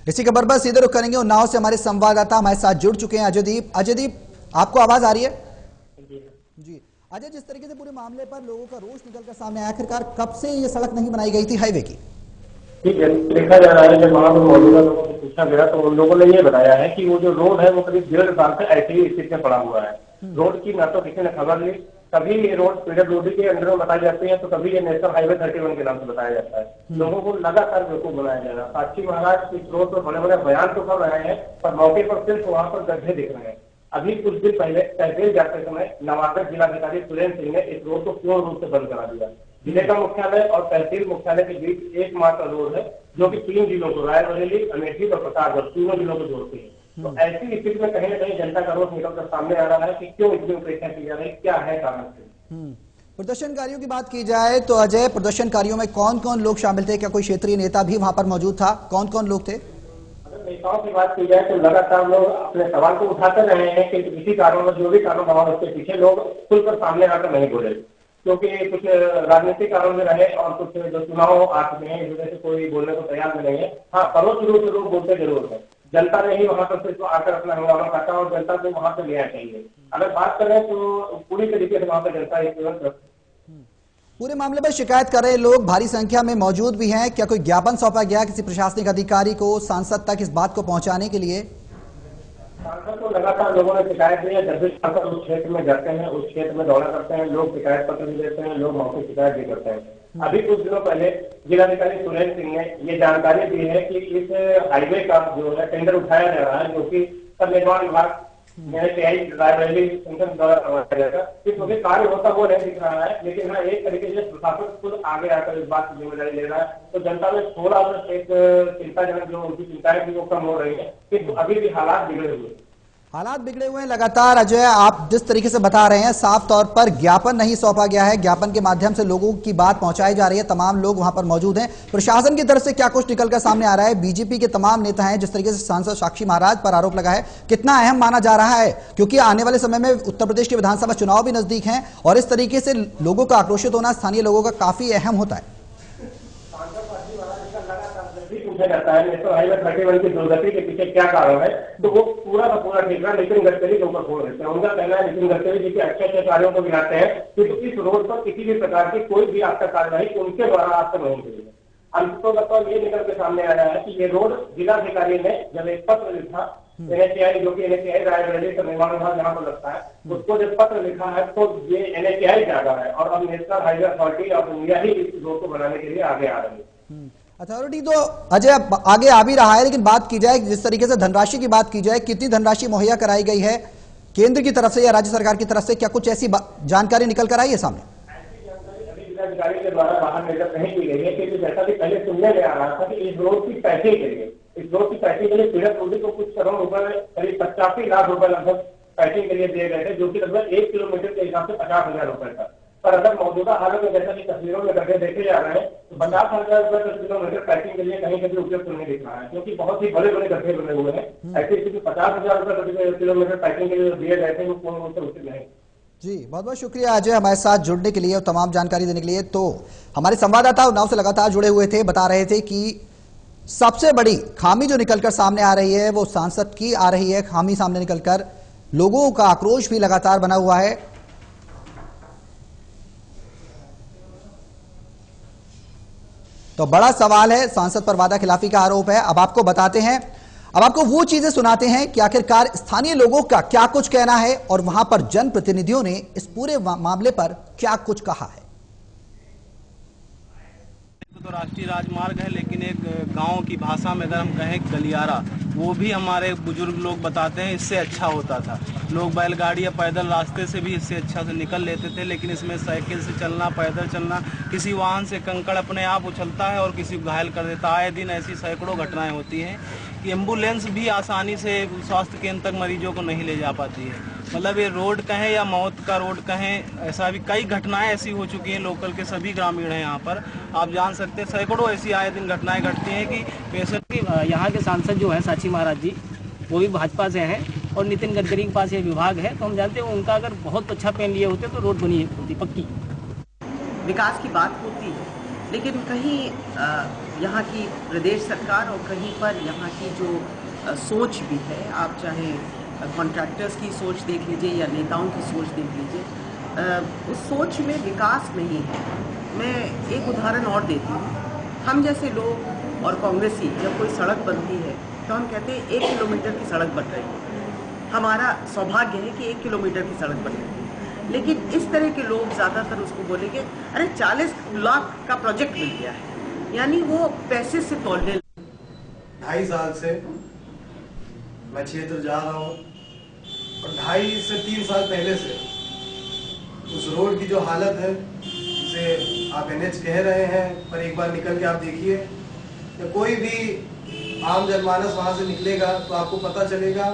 इसी खबर पर सीधे रुख करेंगे उन्नाव से। हमारे संवाददाता हमारे साथ जुड़ चुके हैं अजयदीप। अजयदीप, आपको आवाज आ रही है? जी अजय, जिस तरीके से पूरे मामले पर लोगों का रोष निकलकर सामने आया, आखिरकार कब से ये सड़क नहीं बनाई गई थी हाईवे की? ठीक है, देखा जा रहा है जब वहाँ पर मौजूदा लोगों से पूछा गया तो उन लोगों ने ये बताया है कि वो जो रोड है वो करीब 1.5 साल से ऐसे ही स्थिति में पड़ा हुआ है। रोड की ना तो किसी ने खबर ली, कभी ये रोड पीडब्ल्यूडी के अंडर में बताई जाती है तो कभी ये नेशनल हाईवे 31 के नाम से बताया जाता है। लोगों को लगातार बेवकूफ बनाया जा रहा है। साक्षी महाराज इस रोड पर बड़े बड़े बयान तो कर रहे हैं पर मौके पर सिर्फ वहाँ पर गड्ढे दिख रहे हैं। अभी कुछ दिन पहले तहसील जाते समय नवागढ़ जिलाधिकारी सुरेंद्र सिंह ने इस रोड को पूर्ण रूप से बंद करा दिया। जिले का मुख्यालय और तहसील मुख्यालय के बीच एकमात्र रोड है जो कि 3 जिलों को रायबरेली, अमेठी और प्रतापगढ़ तीनों जिलों को जोड़ती है। तो ऐसी स्थिति में कहीं न कहीं जनता का रोष निकलकर सामने आ रहा है कि क्यों इतनी उपेक्षा की जा रही है, क्या है कारण से। प्रदर्शनकारियों की बात की जाए तो अजय, प्रदर्शनकारियों में कौन कौन लोग शामिल थे? क्या कोई क्षेत्रीय नेता भी वहां पर मौजूद था? कौन कौन लोग थे? अगर नेताओं की बात की जाए तो लगातार लोग अपने सवाल को उठाते रहे हैं कि किसी कारण जो भी कारण रहा उसके पीछे लोग खुलकर सामने आकर नहीं बोले, क्योंकि कुछ राजनीतिक कारण में रहे और कुछ जो चुनाव आ चुके हैं इस वजह से कोई बोलने को तैयार नहीं है। हाँ, परोक्ष रूप से लोग बोलते जरूर है। जनता ने ही वहां पर सिर्फ आकर अपना हंगामा काटा और जनता को वहां से लेना चाहिए। अगर बात करें तो पूरी तरीके से वहां पर जनता एक पूरे मामले पर शिकायत कर रहे लोग भारी संख्या में मौजूद भी हैं। क्या कोई ज्ञापन सौंपा गया किसी प्रशासनिक अधिकारी को, सांसद तक इस बात को पहुंचाने के लिए? सांसद को लगातार लोगों ने शिकायत दी है। जब भी सांसद उस क्षेत्र में जाते हैं, उस क्षेत्र में दौरा करते हैं, लोग शिकायत पत्र भी देते हैं, लोग मौखिक शिकायत भी करते हैं। अभी कुछ दिनों पहले जिलाधिकारी सुरेंद्र सिंह ने ये जानकारी दी है कि इस हाईवे का जो है टेंडर उठाया जा रहा है, जो कि निर्माण विभाग रायबरेली द्वारा करवाया जाएगा। क्योंकि कार्य होता वो नहीं दिख रहा है, लेकिन हाँ एक तरीके से प्रशासन खुद आगे आकर इस बात की जिम्मेदारी ले रहा है। तो जनता में थोड़ा एक चिंताजनक जो उनकी चिंताएं थी वो कम हो रही है कि अभी भी हालात बिगड़े हुए हैं। हालात बिगड़े हुए हैं लगातार। अजय, आप जिस तरीके से बता रहे हैं, साफ तौर पर ज्ञापन नहीं सौंपा गया है, ज्ञापन के माध्यम से लोगों की बात पहुंचाई जा रही है, तमाम लोग वहां पर मौजूद हैं। प्रशासन की तरफ से क्या कुछ निकलकर सामने आ रहा है? बीजेपी के तमाम नेता हैं, जिस तरीके से सांसद साक्षी महाराज पर आरोप लगा है, कितना अहम माना जा रहा है? क्योंकि आने वाले समय में उत्तर प्रदेश के विधानसभा चुनाव भी नजदीक हैं और इस तरीके से लोगों का आक्रोशित होना स्थानीय लोगों का काफी अहम होता है। पूछा जाता है नेशनल हाईवे 31 की दुर्गति के पीछे क्या कारण है, तो वो पूरा का पूरा ठेका नितिन गडकरी के ऊपर छोड़ देते हैं। उनका कहना है नितिन गडकरी जी के अच्छे अच्छे कार्यों को गिनाते हैं कि तो इस रोड पर किसी भी प्रकार की कोई भी आपका कार्यवाही उनके द्वारा आज तक नहीं हुई है। अंततः ये निकल के सामने आया है कि ये रोड जिलाधिकारी ने जब एक पत्र लिखा NHAI, जो कि NHAI रायबरेली का निर्माण विभाग जहाँ पर लगता है, उसको जब पत्र लिखा है तो ये NHAI जागा है और अब national highway authority of India ही इस रोड को बनाने के लिए आगे आ रही है। अथॉरिटी तो अजय आगे आ भी रहा है, लेकिन बात की जाए जिस तरीके से धनराशि की बात की जाए, कितनी धनराशि मुहैया कराई गई है केंद्र की तरफ से या राज्य सरकार की तरफ से? क्या कुछ ऐसी जानकारी निकल कर आई है सामने? ऐसी जानकारी अभी जिलाधिकारी के द्वारा बाहर निर्गत नहीं की गई है, क्योंकि जैसा कि पहले सुनने में आ रहा था कि इस रोड की पैसे के लिए पीडब्ल्यूडी को कुछ करोड़ रुपए, करीब 85 लाख रुपए लगभग पैकिंग के लिए दिए गए थे, जो कि लगभग 1 किलोमीटर के हिसाब से 50,000 रुपए था। पर अगर मौजूदा हालत में जैसा कि तस्वीरों में गड्ढे देखे जा रहे हैं तो 50,000 रुपए प्रति किलोमीटर पैकिंग के लिए कहीं कभी उपयुक्त नहीं दिख रहा है, क्योंकि बहुत ही बड़े बड़े गड्ढे बने हुए हैं। ऐसी स्थिति 50,000 रुपए प्रति किलोमीटर पैकिंग के लिए दिए गए थे वो पूर्ण रूप से उचित नहीं। जी, बहुत बहुत शुक्रिया अजय हमारे साथ जुड़ने के लिए और तमाम जानकारी देने के लिए। तो हमारे संवाददाता उन्नाव से लगातार जुड़े हुए थे, बता रहे थे कि सबसे बड़ी खामी जो निकलकर सामने आ रही है वो सांसद की आ रही है। खामी सामने निकलकर लोगों का आक्रोश भी लगातार बना हुआ है। तो बड़ा सवाल है, सांसद पर वादा खिलाफी का आरोप है। अब आपको बताते हैं, अब आपको वो चीजें सुनाते हैं कि आखिरकार स्थानीय लोगों का क्या कुछ कहना है और वहां पर जनप्रतिनिधियों ने इस पूरे मामले पर क्या कुछ कहा है। तो राष्ट्रीय राजमार्ग है, लेकिन एक गांव की भाषा में अगर हम कहें गलियारा, वो भी हमारे बुजुर्ग लोग बताते हैं इससे अच्छा होता था। लोग बैलगाड़ी या पैदल रास्ते से भी इससे अच्छा से निकल लेते थे, लेकिन इसमें साइकिल से चलना, पैदल चलना, किसी वाहन से कंकड़ अपने आप उछलता है और किसी को घायल कर देता है। आए दिन ऐसी सैकड़ों घटनाएं होती हैं कि एम्बुलेंस भी आसानी से स्वास्थ्य केंद्र तक मरीजों को नहीं ले जा पाती है। मतलब ये रोड कहें या मौत का रोड कहें, ऐसा भी कई घटनाएं ऐसी हो चुकी हैं। लोकल के सभी ग्रामीण हैं यहाँ पर, आप जान सकते हैं सैकड़ों ऐसी आए दिन घटनाएं घटती हैं कि पेशेंट की। यहाँ के सांसद जो हैं साक्षी महाराज जी, वो भी भाजपा से हैं और नितिन गडकरी के पास ये विभाग है, तो हम जानते हैं उनका अगर बहुत अच्छा पेन लिए होते तो रोड बनी होती पक्की। विकास की बात होती है, लेकिन कहीं यहाँ की प्रदेश सरकार और कहीं पर यहाँ की जो सोच भी है, आप चाहे कॉन्ट्रैक्टर्स की सोच देख लीजिए या नेताओं की सोच देख लीजिए, उस सोच में विकास नहीं है। मैं एक उदाहरण और देती हूँ। हम जैसे लोग और कांग्रेसी जब कोई सड़क बनती है तो हम कहते हैं 1 किलोमीटर की सड़क बन रही है। हमारा सौभाग्य है कि 1 किलोमीटर की सड़क बन रही है, लेकिन इस तरह के लोग ज़्यादातर उसको बोलेंगे अरे 40 लाख का प्रोजेक्ट मिल गया है, यानी वो पैसे से तोलने। 2.5 साल से मैं क्षेत्र जा रहा हूँ और 2.5 से 3 साल पहले से उस रोड की जो हालत है, जिसे आप NH कह रहे हैं, पर एक बार निकल के आप देखिए कि कोई भी आम जनमानस वहां से निकलेगा तो आपको पता चलेगा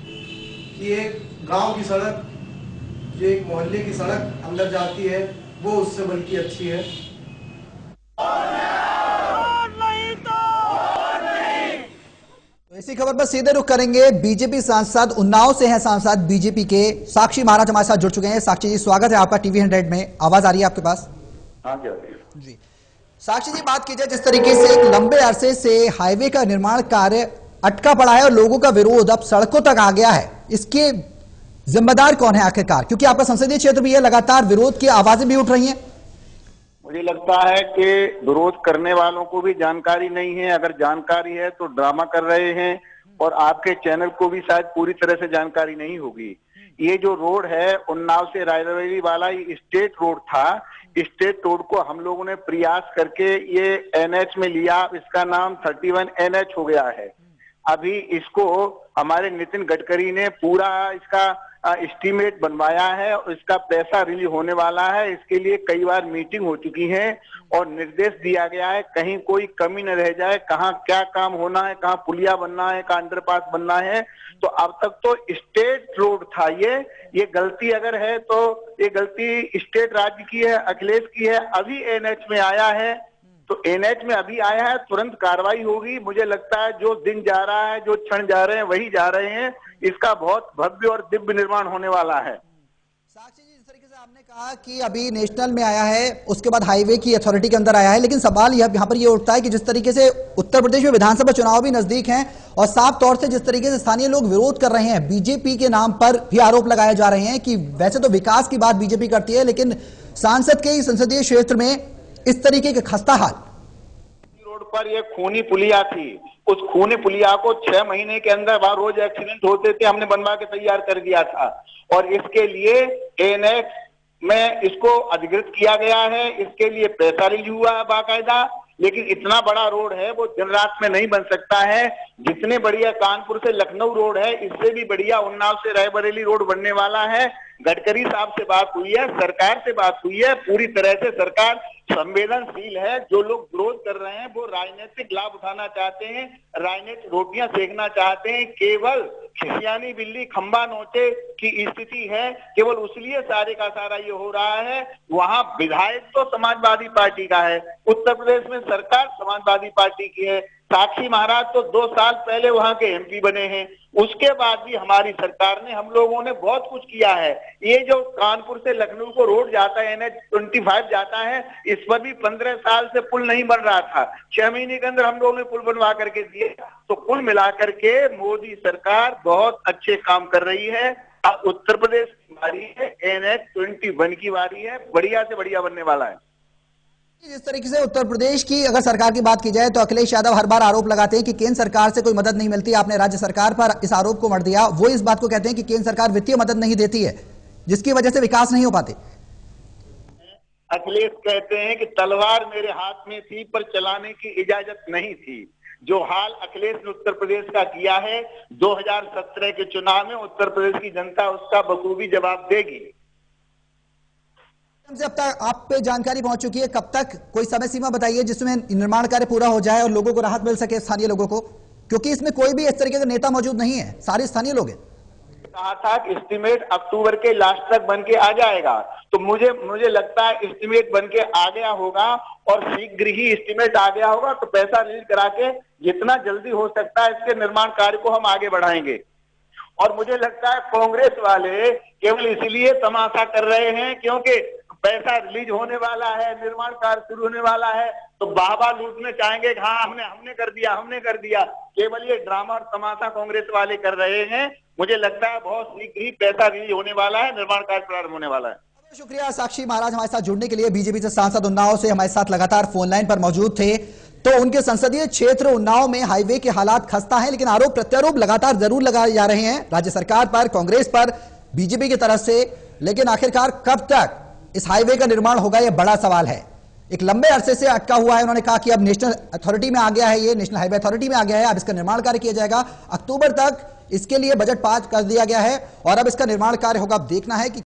कि एक गांव की सड़क, जो एक मोहल्ले की सड़क अंदर जाती है, वो उससे बल्कि अच्छी है। तो इसी खबर पर सीधे रुख करेंगे। बीजेपी सांसद, उन्नाव से हैं सांसद बीजेपी के साक्षी महाराज हमारे साथ जुड़ चुके हैं। साक्षी जी, स्वागत है आपका TV 100 में। आवाज आ रही है आपके पास? हाँ जी। साक्षी जी, बात कीजिए, जिस तरीके से एक लंबे अरसे से हाईवे का निर्माण कार्य अटका पड़ा है और लोगों का विरोध अब सड़कों तक आ गया है, इसके जिम्मेदार कौन है आखिरकार? क्योंकि आपका संसदीय क्षेत्र भी है, लगातार विरोध की आवाजें भी उठ रही हैं। मुझे लगता है कि विरोध करने वालों को भी जानकारी नहीं है। अगर जानकारी है तो ड्रामा कर रहे हैं, और आपके चैनल को भी शायद पूरी तरह से जानकारी नहीं होगी। ये जो रोड है उन्नाव से रायबरेली वाला, ये स्टेट रोड था। स्टेट रोड को हम लोगों ने प्रयास करके ये NH में लिया, इसका नाम 31 NH हो गया है। अभी इसको हमारे नितिन गडकरी ने पूरा इसका एस्टीमेट बनवाया है और इसका पैसा रिलीज होने वाला है। इसके लिए कई बार मीटिंग हो चुकी है और निर्देश दिया गया है कहीं कोई कमी न रह जाए, कहाँ क्या काम होना है, कहाँ पुलिया बनना है, कहाँ अंडरपास बनना है। तो अब तक तो स्टेट रोड था ये गलती अगर है तो ये गलती स्टेट राज्य की है, अखिलेश की है। अभी NH में आया है तो NH में अभी आया है, तुरंत कार्रवाई होगी। मुझे लगता है जो दिन जा रहा है, जो क्षण जा रहे हैं वही जा रहे हैं। इसका बहुत भव्य और दिव्य निर्माण होने वाला है। साक्षी जी, जिस तरीके से आपने कहा कि अभी नेशनल में आया है, उसके बाद हाईवे की अथॉरिटी के अंदर आया है, लेकिन सवाल यहाँ पर ये उठता है कि जिस तरीके से उत्तर प्रदेश में विधानसभा चुनाव भी नजदीक हैं और साफ तौर से जिस तरीके से स्थानीय लोग विरोध कर रहे हैं, बीजेपी के नाम पर भी आरोप लगाए जा रहे हैं कि वैसे तो विकास की बात बीजेपी करती है, लेकिन सांसद के ही संसदीय क्षेत्र में इस तरीके के खस्ता हाल। रोड पर ये खूनी पुलिया थी, उस खूनी पुलिया को 6 महीने के अंदर वहां रोज एक्सीडेंट होते थे, हमने बनवा के तैयार कर दिया था। और इसके लिए NH में इसको अधिकृत किया गया है, इसके लिए पैसा रिलीज हुआ है बाकायदा। लेकिन इतना बड़ा रोड है वो दिन रात में नहीं बन सकता है। जितने बढ़िया कानपुर से लखनऊ रोड है, इससे भी बढ़िया उन्नाव से रायबरेली रोड बनने वाला है। गडकरी साहब से बात हुई है, सरकार से बात हुई है, पूरी तरह से सरकार संवेदनशील है। जो लोग विरोध कर रहे हैं वो राजनीतिक लाभ उठाना चाहते हैं, राजनीतिक रोटियां सेकना चाहते हैं। केवल खिसियानी बिल्ली खंबा नोचे की स्थिति है, केवल उसलिए सारे का सारा ये हो रहा है। वहां विधायक तो समाजवादी पार्टी का है, उत्तर प्रदेश में सरकार समाजवादी पार्टी की है। साक्षी महाराज तो 2 साल पहले वहां के MP बने हैं, उसके बाद भी हमारी सरकार ने, हम लोगों ने बहुत कुछ किया है। ये जो कानपुर से लखनऊ को रोड जाता है, NH 25 जाता है, इस पर भी 15 साल से पुल नहीं बन रहा था। 6 महीने के अंदर हम लोगों ने पुल बनवा करके दिए। तो कुल मिलाकर के मोदी सरकार बहुत अच्छे काम कर रही है। अब उत्तर प्रदेश की बारी है, NH 21 की बारी है, बढ़िया से बढ़िया बनने वाला है। जिस तरीके से उत्तर प्रदेश की अगर सरकार की बात की जाए तो अखिलेश यादव हर बार आरोप लगाते हैं कि केंद्र सरकार से कोई मदद नहीं मिलती। आपने राज्य सरकार पर इस आरोप को मढ़ दिया। वो इस बात को कहते हैं कि केंद्र सरकार वित्तीय मदद नहीं देती है, जिसकी वजह से विकास नहीं हो पाते। अखिलेश कहते हैं कि तलवार मेरे हाथ में थी पर चलाने की इजाजत नहीं थी। जो हाल अखिलेश ने उत्तर प्रदेश का किया है, 2017 के चुनाव में उत्तर प्रदेश की जनता उसका बखूबी जवाब देगी। अब तक आप पे जानकारी पहुंच चुकी है, कब तक कोई समय सीमा बताइए जिसमें निर्माण कार्य पूरा हो जाए और लोगों को राहत मिल सके, स्थानीय लोगों को, क्योंकि इसमें कोई भी इस तरीके का नेता मौजूद नहीं है, सारे स्थानीय लोग हैं। कहा था कि एस्टीमेट अक्टूबर के लास्ट तक बन के आ जाएगा, तो मुझे लगता है एस्टीमेट बन के आ गया होगा और शीघ्र ही एस्टीमेट आ गया होगा। तो पैसा रिलीज करा के जितना जल्दी हो सकता है इसके निर्माण कार्य को हम आगे बढ़ाएंगे। और मुझे लगता है कांग्रेस वाले केवल इसलिए तमाशा कर रहे हैं क्योंकि पैसा रिलीज होने वाला है, निर्माण कार्य शुरू होने वाला है, तो बाबा लूटने चाहेंगे कि हाँ हमने कर दिया। केवल ये ड्रामा और तमाशा कांग्रेस वाले कर रहे हैं। मुझे लगता है बहुत शीघ्र ही पैसा रिलीज होने वाला है, निर्माण कार्य प्रारंभ होने वाला है। शुक्रिया साक्षी महाराज हमारे साथ जुड़ने के लिए। बीजेपी से सांसद उन्नाव से हमारे साथ लगातार फोन लाइन पर मौजूद थे। तो उनके संसदीय क्षेत्र उन्नाव में हाईवे के हालात खस्ता हैं, लेकिन आरोप प्रत्यारोप लगातार जरूर लगाए जा रहे हैं राज्य सरकार पर, कांग्रेस पर, बीजेपी की तरफ से। लेकिन आखिरकार कब तक इस हाईवे का निर्माण होगा, यह बड़ा सवाल है। एक लंबे अरसे से अटका हुआ है। उन्होंने कहा कि अब नेशनल अथॉरिटी में आ गया है, ये नेशनल हाईवे अथॉरिटी में आ गया है, अब इसका निर्माण कार्य किया जाएगा। अक्टूबर तक इसके लिए बजट पास कर दिया गया है और अब इसका निर्माण कार्य होगा। अब देखना है कि